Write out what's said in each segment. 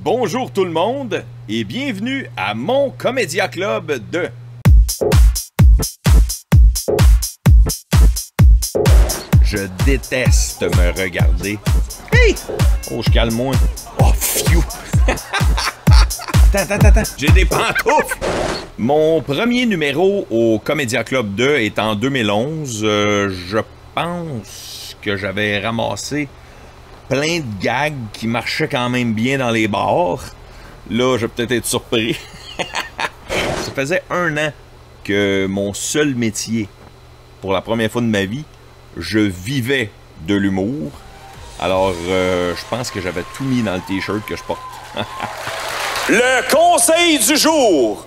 Bonjour tout le monde et bienvenue à mon Comédia Club de... Je déteste me regarder. Hey! Oh, je calme-moi. Oh, phew! Attends. J'ai des pantoufles! Mon premier numéro au Comédia Club 2 est en 2011. Je pense que j'avais ramassé plein de gags qui marchaient quand même bien dans les bars. Là, je vais peut-être être surpris. Ça faisait 1 an que mon seul métier, pour la première fois de ma vie, je vivais de l'humour. Alors, je pense que j'avais tout mis dans le t-shirt que je porte. Le conseil du jour!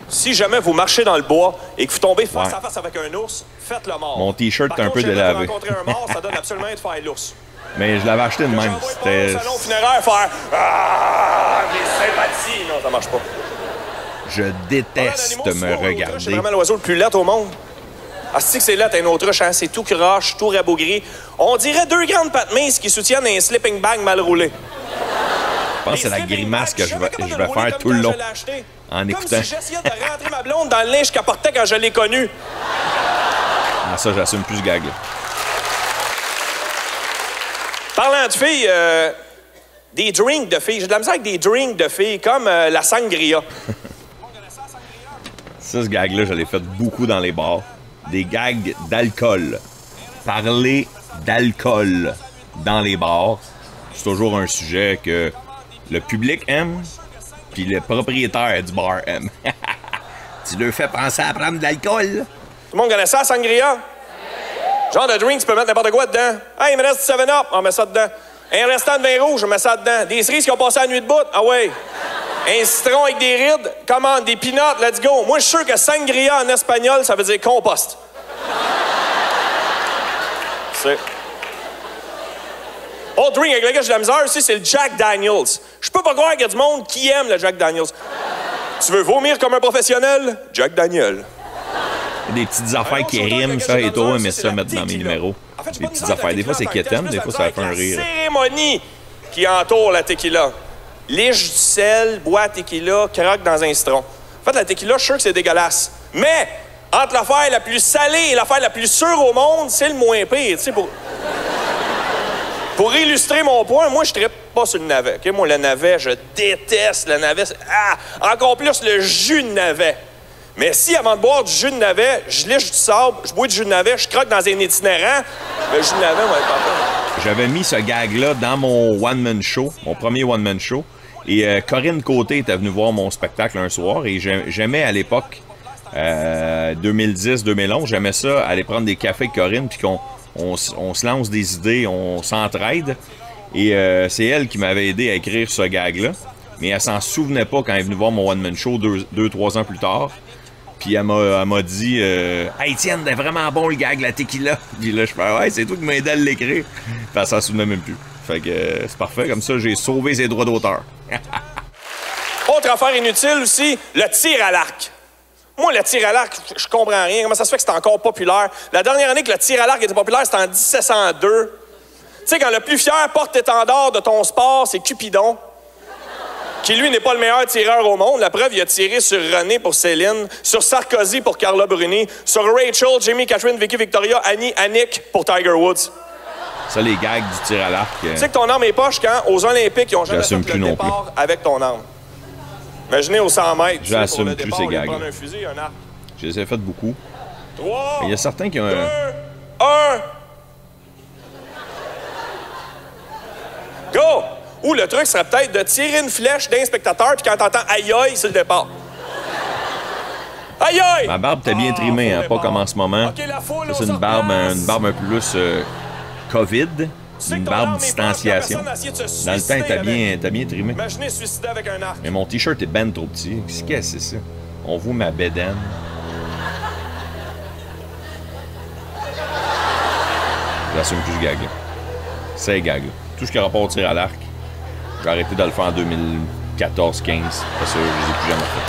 Si jamais vous marchez dans le bois et que vous tombez face à face avec un ours, faites-le mort. Mon t-shirt est un peu délavé. Rencontrer un mort, ça donne absolument de faire l'ours. Mais je l'avais acheté de même. C'était... Au salon funéraire, faire ah, des sympathies. Non, ça marche pas. Je déteste me regarder. C'est vraiment l'oiseau le plus laid au monde. Ah, c'est que c'est laid, un autruche, hein? C'est tout croche, tout rabougri. On dirait 2 grandes pattes minces qui soutiennent un sleeping bag mal roulé. Je pense que c'est la grimace que je vais faire tout le long en écoutant. Comme si j'essayais de rentrer ma blonde dans le linge qu'elle portait quand je l'ai connue. Ah, ça, j'assume plus ce gag-là. Parlant de filles, des drinks de filles. J'ai de la misère avec des drinks de filles, comme la sangria. Ça, ce gag-là, je l'ai fait beaucoup dans les bars. Des gags d'alcool. Parler d'alcool dans les bars, c'est toujours un sujet que le public aime, puis le propriétaire du bar aime. Tu leur fais penser à prendre de l'alcool. Tout le monde connaît ça, sangria? Genre de drink, tu peux mettre n'importe quoi dedans. Hey, il me reste du 7-Up, on met ça dedans. Un restant de vin rouge, on met ça dedans. Des cerises qui ont passé la nuit de bout, ah ouais. Un citron avec des rides, commande, des peanuts, let's go. Moi, je suis sûr que sangria en espagnol, ça veut dire compost. C'est... Autre drink avec lequel j'ai de la misère aussi, c'est le Jack Daniels. Je peux pas croire qu'il y a du monde qui aime le Jack Daniels. Tu veux vomir comme un professionnel? Jack Daniel. Des petites affaires qui riment, ça, et toi, mais ça, mettre dans mes numéros. Des petites affaires. Des fois, c'est quétaine, des fois, ça fait un rire. La cérémonie qui entoure la tequila. Lige du sel, bois la tequila, croque dans un citron. En fait, la tequila, je suis sûr que c'est dégueulasse. Mais, entre l'affaire la plus salée et l'affaire la plus sûre au monde, c'est le moins pire, tu sais, Pour illustrer mon point, moi, je ne trippe pas sur le navet. Okay? Moi, le navet, je déteste le navet. Ah! Encore plus le jus de navet. Mais si, avant de boire du jus de navet, je liche du sable, je bois du jus de navet, je croque dans un itinérant, le jus de navet, on va être parfait. J'avais mis ce gag-là dans mon one-man show, mon premier one-man show. Et Corinne Côté était venue voir mon spectacle un soir. Et j'aimais à l'époque, 2010-2011, j'aimais ça, aller prendre des cafés avec Corinne, puis qu'on se lance des idées, on s'entraide. Et c'est elle qui m'avait aidé à écrire ce gag-là. Mais elle s'en souvenait pas quand elle est venue voir mon one-man show 2-3 ans plus tard. Puis elle m'a dit hey Étienne, c'est vraiment bon le gag, la tequila. Puis là, je fais ouais, c'est toi qui m'as aidé à l'écrire. Puis elle s'en souvenait même plus. Fait que c'est parfait, comme ça, j'ai sauvé ses droits d'auteur. Autre affaire inutile aussi, le tir à l'arc. Moi, le tir à l'arc, je comprends rien. Comment ça se fait que c'est encore populaire? La dernière année que le tir à l'arc était populaire, c'était en 1702. Tu sais, quand le plus fier porte-étendard de ton sport, c'est Cupidon, qui, lui, n'est pas le meilleur tireur au monde. La preuve, il a tiré sur René pour Céline, sur Sarkozy pour Carla Bruni, sur Rachel, Jamie, Catherine, Vicky, Victoria, Annie, Annick pour Tiger Woods. Ça, les gags du tir à l'arc... Tu sais que ton arme est poche quand, aux Olympiques, ils ont jamais fait le départ avec ton arme. Imaginez aux 100 mètres. J'assume plus ces gags. Un fusil, un arc. Je les ai fait beaucoup. 3, il y a certains qui ont 2, 1... Go! Ou le truc serait peut-être de tirer une flèche d'un spectateur, puis quand t'entends aïe aïe, c'est le départ. Aïe aïe! Ma barbe était bien trimée, hein, pas comme en ce moment. Okay, c'est une barbe un peu plus COVID, une barbe distanciation. Dans le temps, t'as bien trimé. Imaginez suicider avec un arc. Mais mon t-shirt est ben trop petit. Qu'est-ce que c'est ça? On voit ma bédaine. J'assume plus ce gag-là. C'est gag-là. Tout ce qui a rapport au tir à l'arc. J'ai arrêté de le faire en 2014-15. Parce que je les ai plus jamais fait.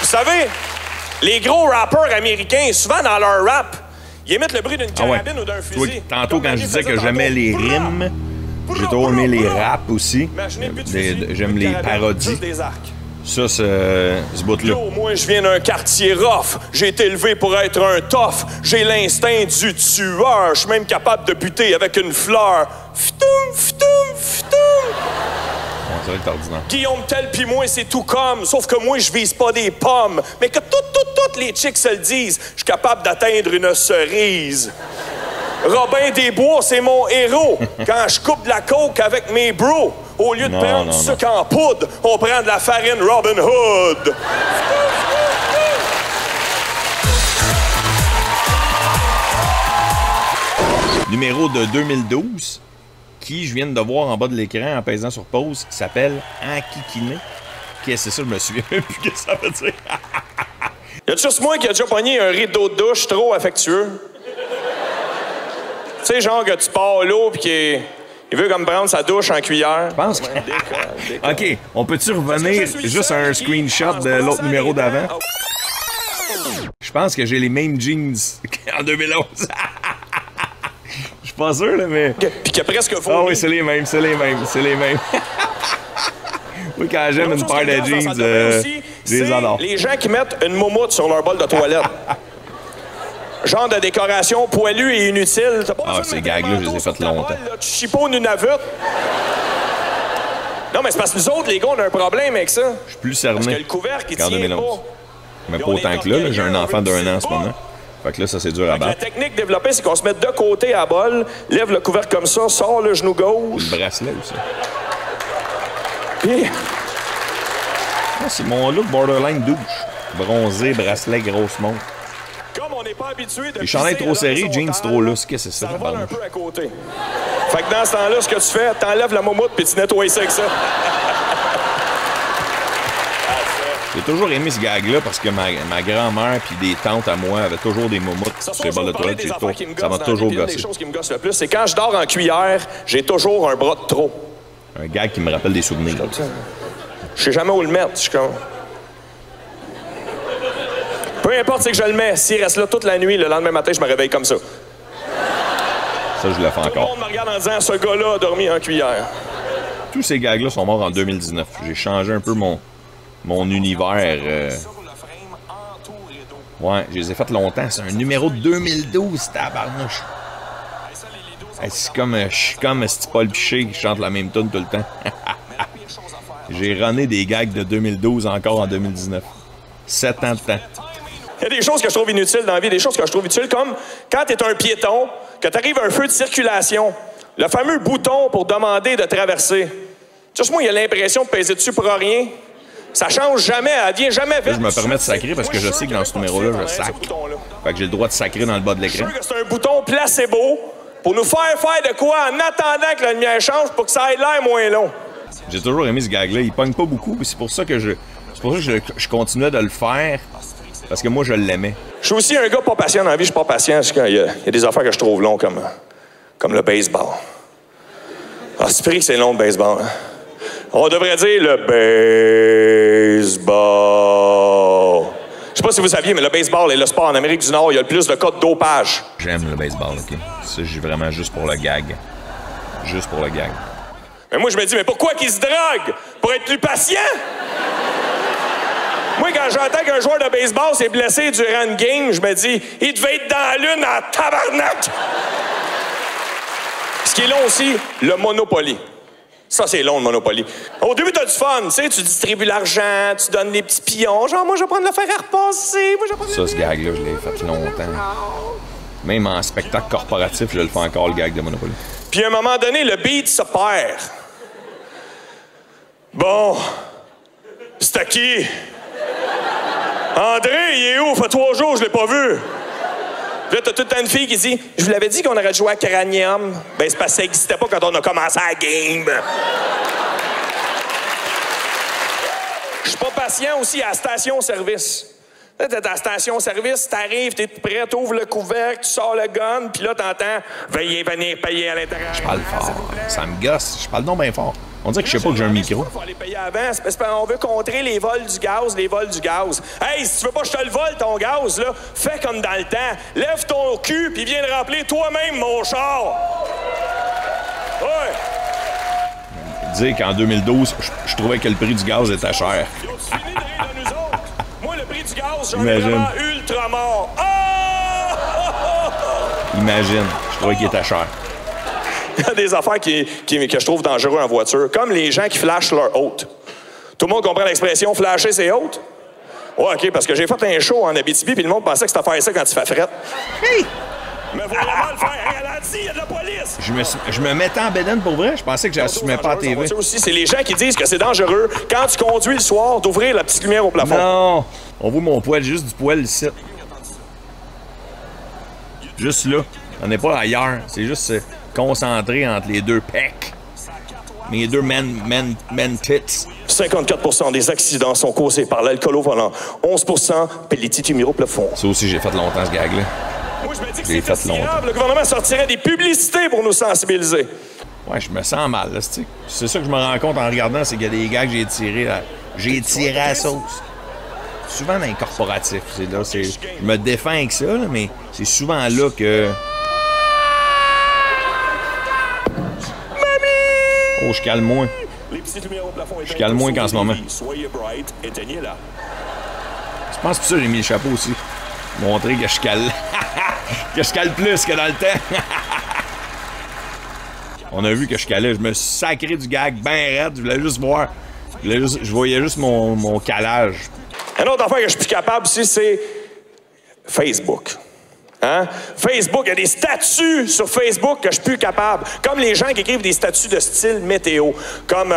Vous savez, les gros rappeurs américains, souvent dans leur rap, Ils émettent le bruit d'une carabine ou d'un fusil. Tantôt, quand je disais que j'aimais les rimes, j'ai toujours aimé les raps aussi. J'aime les parodies. Ça, ce bout-là. Yo, moi, je viens d'un quartier rough. J'ai été élevé pour être un tough. J'ai l'instinct du tueur. Je suis même capable de buter avec une fleur. Ftoum, ftoum, ftoum. On dirait que t'es ordinaire. Guillaume Tell pis moi, c'est tout comme. Sauf que moi, je vise pas des pommes. Mais que toutes les chicks se le disent. Je suis capable d'atteindre une cerise. Robin Desbois, c'est mon héros. Quand je coupe de la coke avec mes bros, au lieu de prendre du sucre en poudre, on prend de la farine Robin Hood. Numéro de 2012, qui je viens de voir en bas de l'écran en pesant sur pause, qui s'appelle Enquiquiné. Qu'est-ce que c'est ça? Je me souviens même plus ce que ça veut dire. Y a juste moi qui a déjà pogné un rideau de douche trop affectueux? Tu sais, genre que tu pars l'eau pis qu'il veut comme prendre sa douche en cuillère. Je pense que... OK, on peut-tu revenir juste à un screenshot de l'autre numéro d'avant? Je pense que j'ai les mêmes jeans qu'en 2011. Je suis pas sûr, là, mais... Puis qu'il a presque vomi. Ah oui, c'est les mêmes. Oui, quand j'aime une paire de jeans, je les adore. Les gens qui mettent une moumoute sur leur bol de toilette. Genre de décoration poilue et inutile. Ces gags-là, je les ai fait longtemps. Tu chipons une avute. Non, mais c'est parce que nous autres, les gars, on a un problème avec ça. Je suis plus cerné parce que le couvercle, il tient 2011. pas. Mais pas autant que là. J'ai un enfant d'1 an en ce moment. Fait que là, ça, c'est dur à battre. La technique développée, c'est qu'on se met de côté à la bolle, lève le couvercle comme ça, sort le genou gauche. Le bracelet aussi. Puis... c'est mon look borderline douche. Bronzé, bracelet, grosse montre. Comme on n'est pas habitué de... Les chandails trop serrés, jeans trop lousses. Qu'est-ce que c'est ça? Ça vole un peu à côté. Fait que dans ce temps-là, ce que tu fais, t'enlèves la moumoute puis tu nettoies ça avec ça. J'ai toujours aimé ce gag-là parce que ma grand-mère puis des tantes à moi avaient toujours des moumoutes sur les bords de toilette. Ça m'a toujours gossé. Une des choses qui me gossent le plus, c'est quand je dors en cuillère, j'ai toujours un bras de trop. Un gag qui me rappelle des souvenirs. Je sais jamais où le mettre. Je suis comme... Peu importe c'est que je le mets, s'il reste là toute la nuit, le lendemain matin, je me réveille comme ça. Ça, je le fais encore. Tout le monde me regarde en disant, ce gars-là a dormi en cuillère. Tous ces gags-là sont morts en 2019. J'ai changé un peu mon univers. Ouais, je les ai fait longtemps. C'est un numéro de 2012, tabarnouche. C'est comme, je suis comme Paul Piché qui chante la même tune tout le temps. J'ai runné des gags de 2012 encore en 2019. 7 ans de temps. Il y a des choses que je trouve inutiles dans la vie, des choses que je trouve utiles, comme quand tu es un piéton, que tu arrives à un feu de circulation, le fameux bouton pour demander de traverser. Juste moi, il y a l'impression de peser dessus pour rien. Ça change jamais, elle vient jamais vite. Là, je me permets de sacrer parce que je sais que dans ce numéro-là, je sac. Fait que j'ai le droit de sacrer dans le bas de l'écran. Je sais que c'est un bouton placebo pour nous faire de quoi en attendant que la lumière change pour que ça ait l'air moins long. J'ai toujours aimé ce gag-là. Il pogne pas beaucoup, c'est pour ça que je continuais de le faire parce que moi, je l'aimais. Je suis aussi un gars pas patient dans la vie. Je suis pas patient. Il y a des affaires que je trouve longs comme le baseball. Ah, c'est vrai que c'est long le baseball. Hein? On devrait dire le baseball. Je sais pas si vous saviez, mais le baseball est le sport en Amérique du Nord. Il y a le plus de cas de dopage. J'aime le baseball, OK? Ça, j'ai vraiment juste pour le gag. Juste pour le gag. Mais moi, je me dis, mais pourquoi qu'ils se droguent? Pour être plus patient? Moi, quand j'entends qu'un joueur de baseball s'est blessé durant une game, je me dis, il devait être dans la lune en tabarnak! Ce qui est long aussi, le Monopoly. Ça, c'est long, le Monopoly. Au début, t'as du fun, tu sais, tu distribues l'argent, tu donnes des petits pions. Genre, moi, je vais prendre l'affaire à repasser. Moi, je vais prendre... Ça, ce gag-là, je l'ai fait longtemps. Même en spectacle corporatif, je le fais encore, le gag de Monopoly. Puis, à un moment donné, le beat se perd. Bon. C'était qui? André, il est où? Fait 3 jours, je l'ai pas vu. Puis là, t'as toute une fille qui dit, je vous l'avais dit qu'on aurait joué à Cranium. Ben, c'est parce que ça n'existait pas quand on a commencé la game. Je suis pas patient aussi à la station-service. Là, t'es à la station-service, t'arrives, t'es tout prêt, t'ouvres le couvercle, tu sors le gun, puis là, t'entends « Veuillez venir payer à l'intérieur. » Je parle fort. Ça me gosse. Je parle non bien fort. On dirait que je sais pas que j'ai un micro. Il faut aller payer avant. C'est parce qu'on veut contrer les vols du gaz, les vols du gaz. Hey, si tu veux pas que je te le vole, ton gaz, là, fais comme dans le temps. Lève ton cul, puis viens le remplir toi-même, mon char. Ouais. Dire qu'en 2012, je trouvais que le prix du gaz était cher. Ils ont fini de rire de nous autres. Moi, le prix du gaz, j'en ai Imagine. vraiment ultra mort. Ah! Imagine, je trouvais qu'il était cher. Il y a des affaires que je trouve dangereuses en voiture, comme les gens qui flashent leur hôte. Tout le monde comprend l'expression « flasher ses hôtes » ? Ouais, OK, parce que j'ai fait un show en Abitibi, puis le monde pensait que c'était faire ça quand il fait frette. Hey! Mais faut vraiment le faire. Ralenti, il y a de la police! Je me mettais en bédaine pour vrai. Je pensais que j'assumais pas à TV. Aussi, c'est les gens qui disent que c'est dangereux, quand tu conduis le soir, d'ouvrir la petite lumière au plafond. Non! On voit mon poil, juste du poil ici. Juste là. On n'est pas ailleurs. C'est juste concentré entre les deux pecs. Mes deux men tits. 54% des accidents sont causés par l'alcool au volant. 11% pelletiti au plafond. Ça aussi, j'ai fait longtemps ce gag-là. Moi, je me dis que J'ai c'est fait longtemps. Le gouvernement sortirait des publicités pour nous sensibiliser. Ouais, je me sens mal, là, c'est ça que je me rends compte en regardant, c'est qu'il y a des gars que j'ai tirés, là. J'ai tiré à la sauce. Souvent dans les corporatifs, je me défends avec ça, là, mais c'est souvent là que... Oh, je calme moins. Je calme moins qu'en ce moment. Soyez bright, éteignez-la. Je pense que ça, j'ai mis le chapeau aussi. Montrer que je cale. Que je cale plus que dans le temps. On a vu que je calais. Je me suis sacré du gag ben raide. Je voulais juste voir. Je voyais juste mon calage. Une autre affaire que je suis plus capable aussi, c'est Facebook. Hein? Facebook, il y a des statuts sur Facebook que je suis plus capable. Comme les gens qui écrivent des statuts de style météo. Comme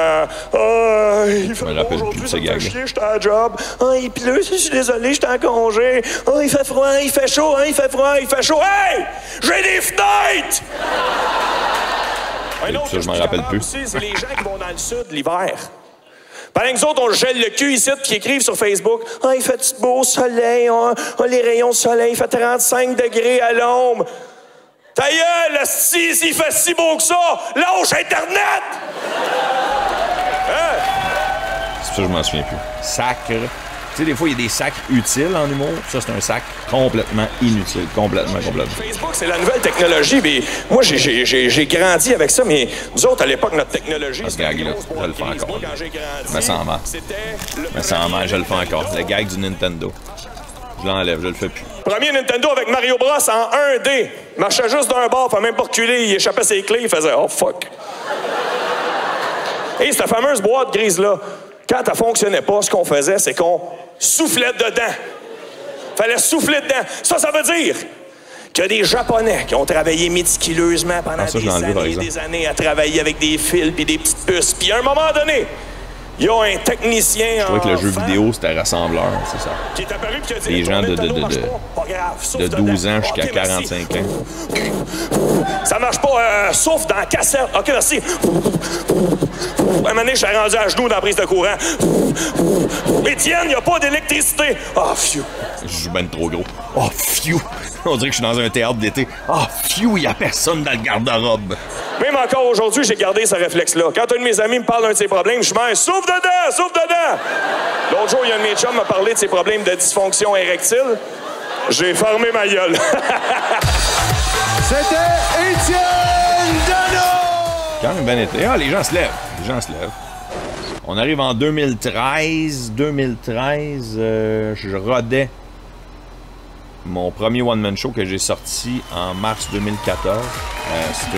il fait froid aujourd'hui, ça me fait chier, j'étais à la job. Il pleut, je suis désolé, j'étais en congé. Il fait froid, il fait chaud, il fait froid, il fait chaud. Hey! J'ai des fenêtres! Un autre ça, je m'en rappelle plus. C'est les gens qui vont dans le sud l'hiver. Pendant que nous autres, on gèle le cul ici, qui écrivent sur Facebook « il fait beau soleil, les rayons de soleil, il fait 35 degrés à l'ombre. » Ta gueule, s'il fait si beau que ça, lâche Internet! Hein? C'est ça, je m'en souviens plus. Sacre. Tu sais, des fois, il y a des sacres utiles en humour. Ça, c'est un sac complètement inutile. Complètement. Facebook, c'est la nouvelle technologie. Mais moi, j'ai grandi avec ça, mais nous autres, à l'époque, notre technologie... Ce gag-là, je le fais encore. Je me sens mal. Je me sens mal, je le fais encore. Le gag du Nintendo. Je l'enlève, je le fais plus. Premier Nintendo avec Mario Bros en 1D. Il marchait juste d'un bord, il fait même pas reculer, il échappait ses clés, il faisait « oh, fuck ». Et cette fameuse boîte grise-là, quand elle fonctionnait pas, ce qu'on faisait, c'est qu'on soufflait dedans. Fallait souffler dedans. Ça veut dire qu'il y a des Japonais qui ont travaillé méticuleusement pendant des années à travailler avec des fils puis des petites puces. Puis à un moment donné, il y a un technicien. Je trouvais que le jeu vidéo, c'était rassembleur, c'est ça. Qui est apparu, qui a dit, les gens de 12 ans jusqu'à 45 ans. Ça marche pas, sauf dans la cassette. OK, merci. Un moment donné, je suis rendu à genoux dans la prise de courant. Étienne, il n'y a pas d'électricité. Ah, phew. Je joue ben trop gros. Oh, phew. On dirait que je suis dans un théâtre d'été. Ah, phew, il n'y a personne dans le garde-robe. Même encore aujourd'hui, j'ai gardé ce réflexe-là. Quand un de mes amis me parle d'un de ses problèmes, je mets « souffle dedans, souffle dedans! » L'autre jour, il y a un de mes chums qui m'a parlé de ses problèmes de dysfonction érectile. J'ai fermé ma gueule. C'était Étienne Dano! Quand même bien été. Ah, les gens se lèvent. Les gens se lèvent. On arrive en 2013. 2013, je rodais mon premier one-man show que j'ai sorti en mars 2014. C'est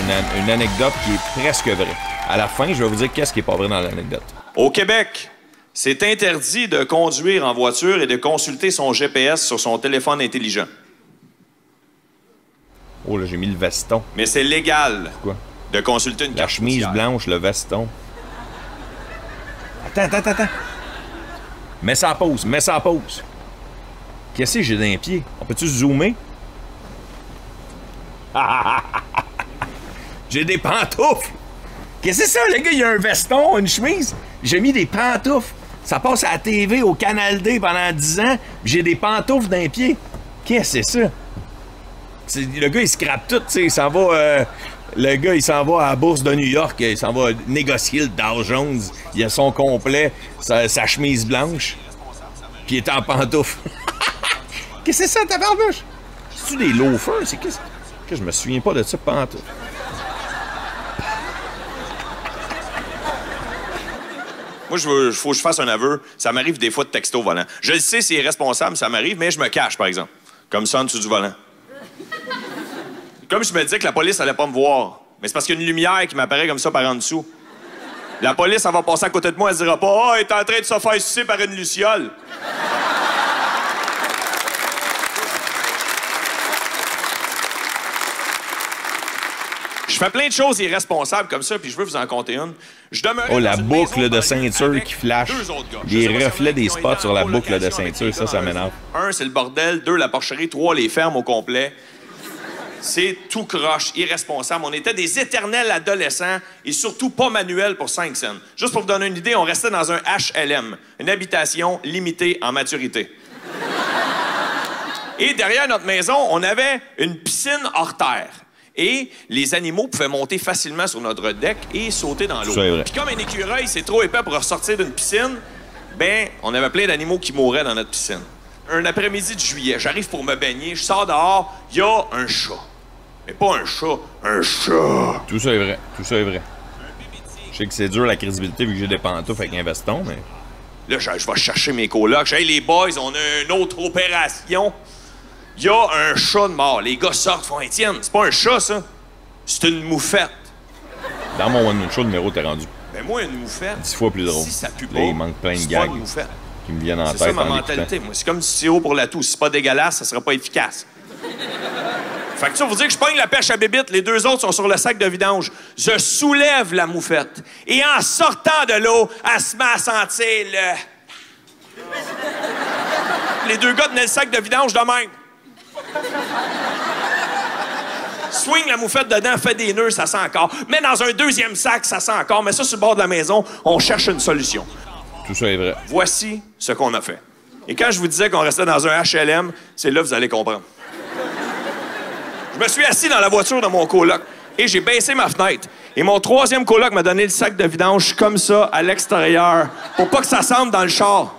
une anecdote qui est presque vraie. À la fin, je vais vous dire qu'est-ce qui est pas vrai dans l'anecdote. Au Québec, c'est interdit de conduire en voiture et de consulter son GPS sur son téléphone intelligent. Oh là, j'ai mis le veston. Mais c'est légal. Quoi? De consulter une La carte chemise routière. blanche, le veston. Attends. Mets ça à pause, Qu'est-ce que j'ai dans les pieds? On peut-tu zoomer? J'ai des pantoufles! Qu'est-ce que c'est ça, le gars? Il y a un veston, une chemise. J'ai mis des pantoufles. Ça passe à la TV, au Canal D pendant 10 ans. J'ai des pantoufles dans les pieds. Qu'est-ce que c'est ça? Le gars, il scrape tout, tu sais, il s'en va... le gars, il s'en va à la bourse de New York, il s'en va négocier le Dow Jones, il a son complet, sa chemise blanche, puis il est en pantoufle. Qu'est-ce que c'est ça, tabarnouche? C'est-tu des loafers? C'est qu'est-ce que je me souviens pas de ça, pantoufle. Moi, faut que je fasse un aveu. Ça m'arrive des fois de texto au volant. Je le sais, c'est irresponsable, ça m'arrive, mais je me cache, par exemple. Comme ça, en dessous du volant. Comme je me disais que la police allait pas me voir. Mais c'est parce qu'il y a une lumière qui m'apparaît comme ça par en dessous. La police, elle va passer à côté de moi, elle dira pas « Oh, il est en train de se faire sucer par une luciole. » Je fais plein de choses irresponsables comme ça, puis je veux vous en compter une. Je demeurais oh, la dans une boucle maison de dans ceinture qui flash. Les reflets des spots sur la boucle de ceinture, ça m'énerve. 1, c'est le bordel. 2, la porcherie. 3, les fermes au complet. C'est tout croche, irresponsable. On était des éternels adolescents et surtout pas manuels pour 5 cents. Juste pour vous donner une idée, on restait dans un HLM, une habitation limitée en maturité. Et derrière notre maison, on avait une piscine hors terre. Et les animaux pouvaient monter facilement sur notre deck et sauter dans l'eau. Puis comme un écureuil, c'est trop épais pour ressortir d'une piscine, ben, on avait plein d'animaux qui mouraient dans notre piscine. Un après-midi de juillet, j'arrive pour me baigner, je sors dehors, il y a un chat. Mais pas un chat, un chat. Tout ça est vrai, tout ça est vrai. Je sais que c'est dur la crédibilité vu que j'ai des pantoufles avec un veston, mais... Là, je vais chercher mes colocs. Hey, les boys, on a une autre opération. Il y a un chat de mort. Les gars sortent, font Étienne, c'est pas un chat, ça. C'est une moufette. Dans mon one show, le numéro t'es rendu. Ben moi, une moufette. 10 fois plus drôle. Si ça pue pas, là, il manque plein de gags qui me viennent en tête. C'est ça ma mentalité, moi. C'est comme du sirop pour la toux. Si c'est pas dégueulasse, ça sera pas efficace. Fait que ça, vous dire que je pogne la pêche à bébite, les deux autres sont sur le sac de vidange. Je soulève la moufette. Et en sortant de l'eau, elle se met à sentir le... Les deux gars tenaient le sac de vidange de même. Swing la moufette dedans, fait des nœuds, ça sent encore. Mets dans un deuxième sac, ça sent encore. Mets ça sur le bord de la maison, on cherche une solution. Tout ça est vrai. Voici ce qu'on a fait. Et quand je vous disais qu'on restait dans un HLM, c'est là que vous allez comprendre. Je me suis assis dans la voiture de mon coloc et j'ai baissé ma fenêtre. Et mon troisième coloc m'a donné le sac de vidange comme ça, à l'extérieur, pour pas que ça sente dans le char.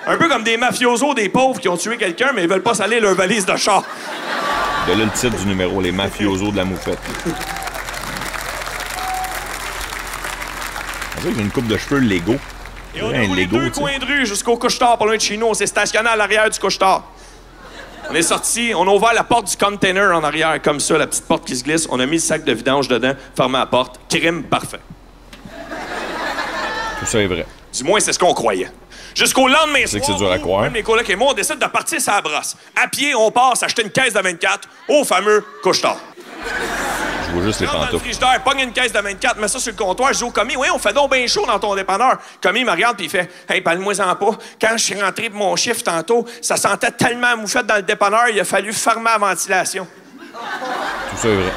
Un peu comme des mafiosos, des pauvres qui ont tué quelqu'un, mais ils veulent pas saler leur valise de char. De là le titre du numéro, les mafiosos de la moufette. On dirait que j'ai une coupe de cheveux Lego. Et on a roulé deux coins de rue jusqu'au couche-tard, pas loin de chez nous. On s'est stationné à l'arrière du couche-tard. On est sorti, on a ouvert la porte du container en arrière, comme ça, la petite porte qui se glisse. On a mis le sac de vidange dedans, fermé la porte. Crime parfait. Tout ça est vrai. Du moins, c'est ce qu'on croyait. Jusqu'au lendemain soir, c'est dur à croire. Même les colocs et moi, on décide de partir sur la brosse. À pied, on part s'acheter une caisse de 24 au fameux couche-tard. Je vois juste les Dans le pantoufles. frigidaire, pogne une caisse de 24, mets ça sur le comptoir. Je dis au commis, oui, on fait donc bien chaud dans ton dépanneur. Le commis me regarde puis il fait, hey, parle-moi-en pas. Quand je suis rentré de mon chiffre tantôt, ça sentait tellement moufette dans le dépanneur, il a fallu fermer la ventilation. Tout ça est vrai.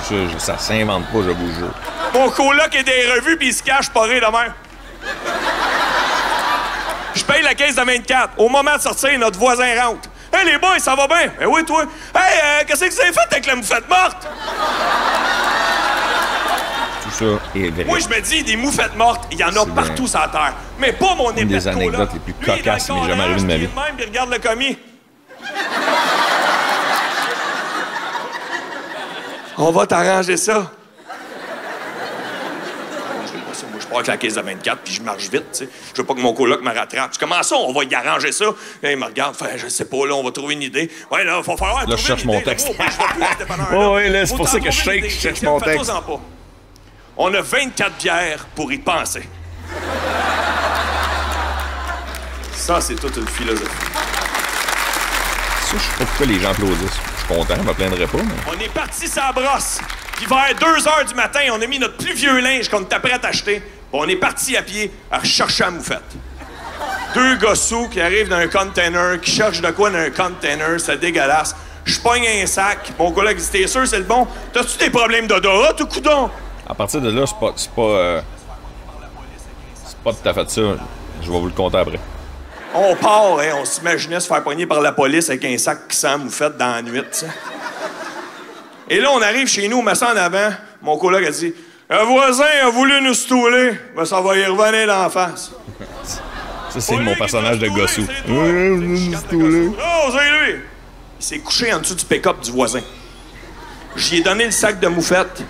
Tout ça, ça s'invente pas, je vous jure. Mon coloc est des revues puis il se cache paré de même. Je paye la caisse de 24. Au moment de sortir, notre voisin rentre. Hey, les boys, ça va bien? Ben oui, toi. Hey, qu'est-ce que vous avez fait avec la moufette morte? Tout ça est vrai. Moi, je me dis, des moufettes mortes, il y en a partout sur la terre. Mais pas mon épée de des anecdotes les plus cocasses qui m'est jamais arrivé de ma vie. Même, il regarde le commis. On va t'arranger ça. Moi, je pars avec la caisse de 24, puis je marche vite, tu sais. Je veux pas que mon coloc me rattrape. Tu comment ça, on va y arranger ça? Là, il me regarde, fait, je sais pas, là, on va trouver une idée. Ouais, là, il va falloir là, je cherche mon texte. Oui, là, c'est pour ça que je cherche mon texte. Pas. On a 24 bières pour y penser. Ça, c'est toute une philosophie. Ça, je sais pas pourquoi les gens applaudissent. Je suis content, je me plaindrai pas, mais... On est parti sur la brosse. Puis vers 2 h du matin, on a mis notre plus vieux linge qu'on était prêt à acheter. Puis on est parti à pied à rechercher la moufette. 2 gars sous qui arrivent dans un container, qui cherchent de quoi dans un container, c'est dégueulasse. Je pogne un sac. Mon collègue dit, t'es sûr, c'est le bon? T'as-tu des problèmes d'odorat, tout coudon? À partir de là, c'est pas tout à fait ça. Je vais vous le compter après. On part, hein, on s'imaginait se faire pogner par la police avec un sac qui sent moufette dans la nuit, tu sais. Et là, on arrive chez nous, on met ça en avant. Mon coloc a dit, un voisin a voulu nous stouler. Ben, ça va y revenir d'en face. Ça, c'est mon personnage de gossou. Oh, c'est lui! Il s'est couché en dessous du pick-up du voisin. J'y ai donné le sac de moufette.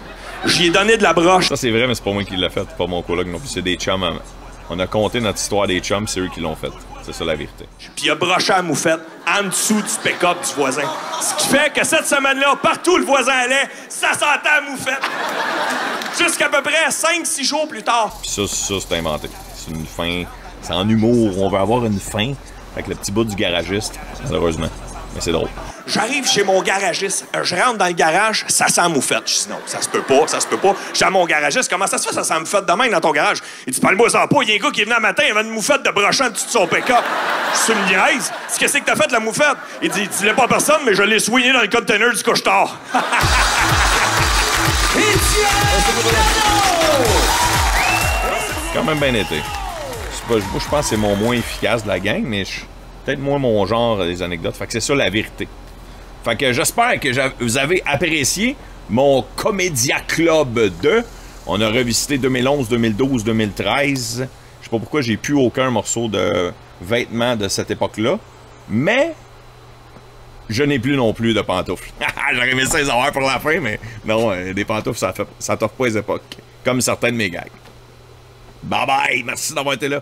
J'y ai donné de la broche. Ça, c'est vrai, mais c'est pas moi qui l'ai fait. C'est pas mon coloc non plus. C'est des chums. On a compté notre histoire des chums, c'est eux qui l'ont fait. C'est ça la vérité. Puis il a broché la moufette en dessous du pick-up du voisin. Ce qui fait que cette semaine-là, partout où le voisin allait, ça sentait la moufette. Jusqu'à peu près 5-6 jours plus tard. Puis ça, c'est inventé. C'est une fin. C'est en humour. On veut avoir une fin avec le petit bout du garagiste, malheureusement. Mais c'est drôle. J'arrive chez mon garagiste, je rentre dans le garage, ça sent moufette. Je dis non, ça se peut pas, ça se peut pas. Je dis à mon garagiste, comment ça se fait, ça sent moufette de même dans ton garage? Il dit, parle-moi ça pas, il y a un gars qui est venu un matin, il avait une moufette de brochant dessus de son pick-up. Je suis une niaise. Qu'est-ce que t'as fait, la moufette? Il dit, dis-le pas à personne, mais je l'ai soigné dans le container du couche-tard. Quand même bien été. Moi, je pense que c'est mon moins efficace de la gang, mais peut-être moins mon genre des anecdotes. Fait que c'est ça la vérité. Fait que j'espère que vous avez apprécié mon Comédia Club 2. On a revisité 2011, 2012, 2013. Je sais pas pourquoi j'ai plus aucun morceau de vêtements de cette époque-là. Mais je n'ai plus non plus de pantoufles. J'aurais aimé ça les avoir pour la fin, mais non, des pantoufles, ça t'offre pas les époques. Comme certains de mes gags. Bye bye, merci d'avoir été là.